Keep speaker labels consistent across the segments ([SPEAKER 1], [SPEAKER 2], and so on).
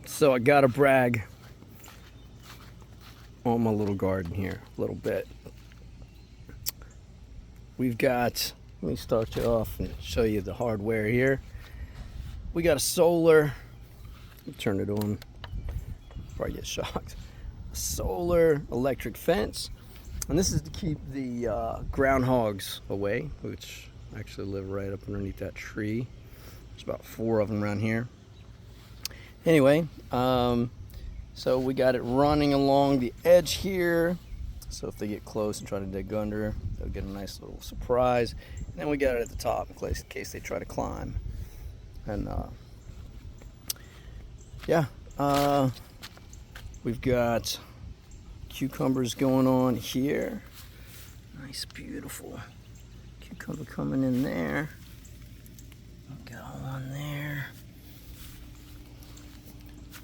[SPEAKER 1] So I gotta brag on my little garden here a little bit. We've got, let me start you off and show you the hardware here. We got a solar, turn it on before I get shocked. Solar electric fence. And this is to keep the groundhogs away, which actually live right up underneath that tree. There's about 4 of them around here. Anyway, so we got it running along the edge here. So if they get close and try to dig under, they'll get a nice little surprise. And then we got it at the top in case they try to climb. And yeah, we've got cucumbers going on here. Nice, beautiful cucumber coming in there. Got one there.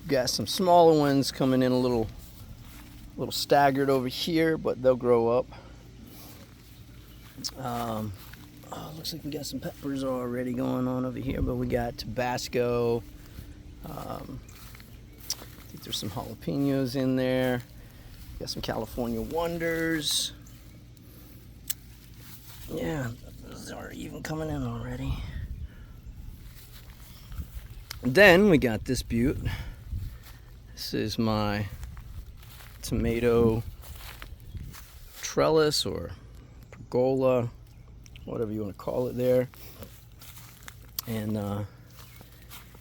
[SPEAKER 1] Got some smaller ones coming in a little staggered over here, but they'll grow up. Looks like we got some peppers already going on over here, but we got Tabasco. I think there's some jalapenos in there. Got some California Wonders. Yeah, those are even coming in already. And then we got this beaut. This is my tomato trellis or pergola, whatever you want to call it there. And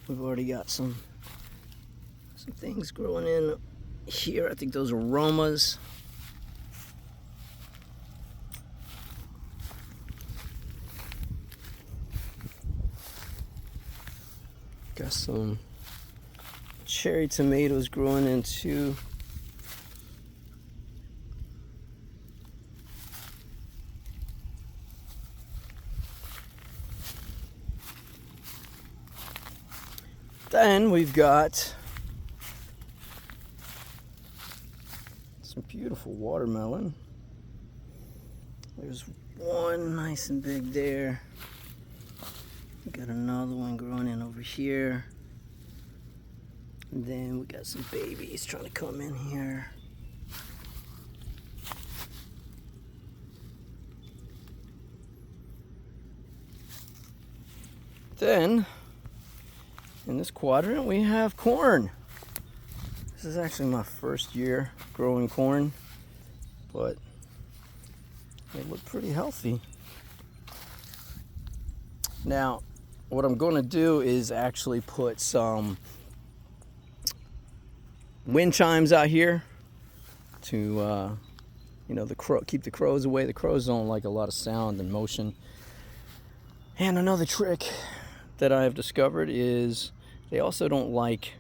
[SPEAKER 1] we've already got some things growing in here. I think those are Romas. Got some cherry tomatoes growing in too. Then we've got some beautiful watermelon. There's one nice and big there. We got another one growing in over here. And then we got some babies trying to come in here. Then, in this quadrant, we have corn. This is actually my first year growing corn, but they look pretty healthy. Now, what I'm going to do is actually put some wind chimes out here to, keep the crows away. The crows don't like a lot of sound and motion. And another trick that I have discovered is they also don't like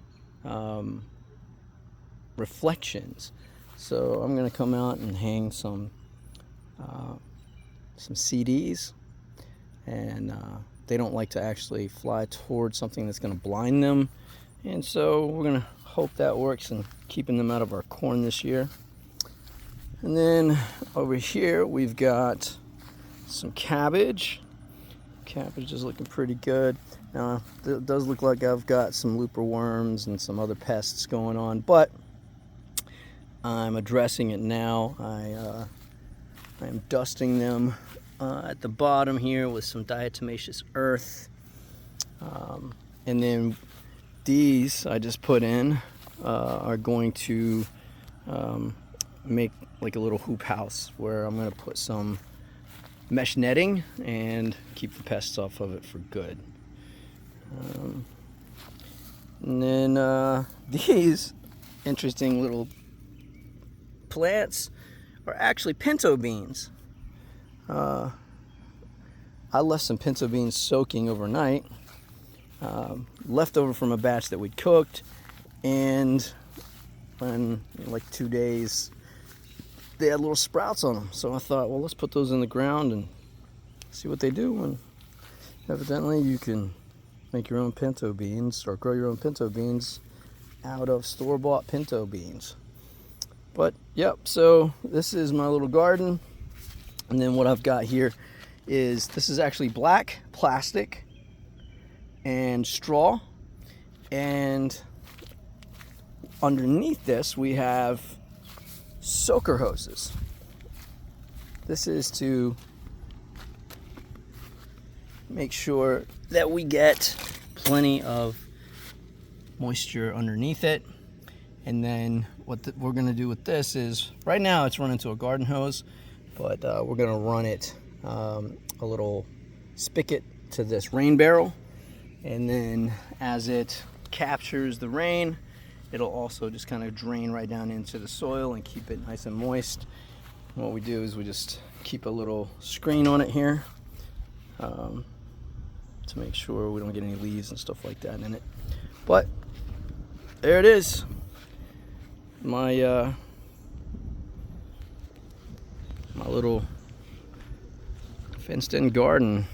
[SPEAKER 1] reflections. So I'm going to come out and hang some CDs, and they don't like to actually fly towards something that's going to blind them. And so we're going to hope that works in keeping them out of our corn this year. And then over here we've got some cabbage. Cabbage is looking pretty good. Now it does look like I've got some looper worms and some other pests going on, but I'm addressing it now. I am dusting them at the bottom here with some diatomaceous earth, and then these I just put in are going to make like a little hoop house where I'm going to put some mesh netting and keep the pests off of it for good. And then these interesting little plants are actually pinto beans. I left some pinto beans soaking overnight, left over from a batch that we'd cooked, and in like 2 days they had little sprouts on them. So I thought, well, let's put those in the ground and see what they do. And evidently you can make your own pinto beans or grow your own pinto beans out of store-bought pinto beans. But yep, so this is my little garden. And then what I've got here is, this is actually black plastic and straw, and underneath this, we have soaker hoses. This is to make sure that we get plenty of moisture underneath it. And then what we're going to do with this is, right now it's running to a garden hose, but we're going to run it a little spigot to this rain barrel. And then as it captures the rain, it'll also just kind of drain right down into the soil and keep it nice and moist. And what we do is we just keep a little screen on it here to make sure we don't get any leaves and stuff like that in it. But there it is, my my little fenced-in garden.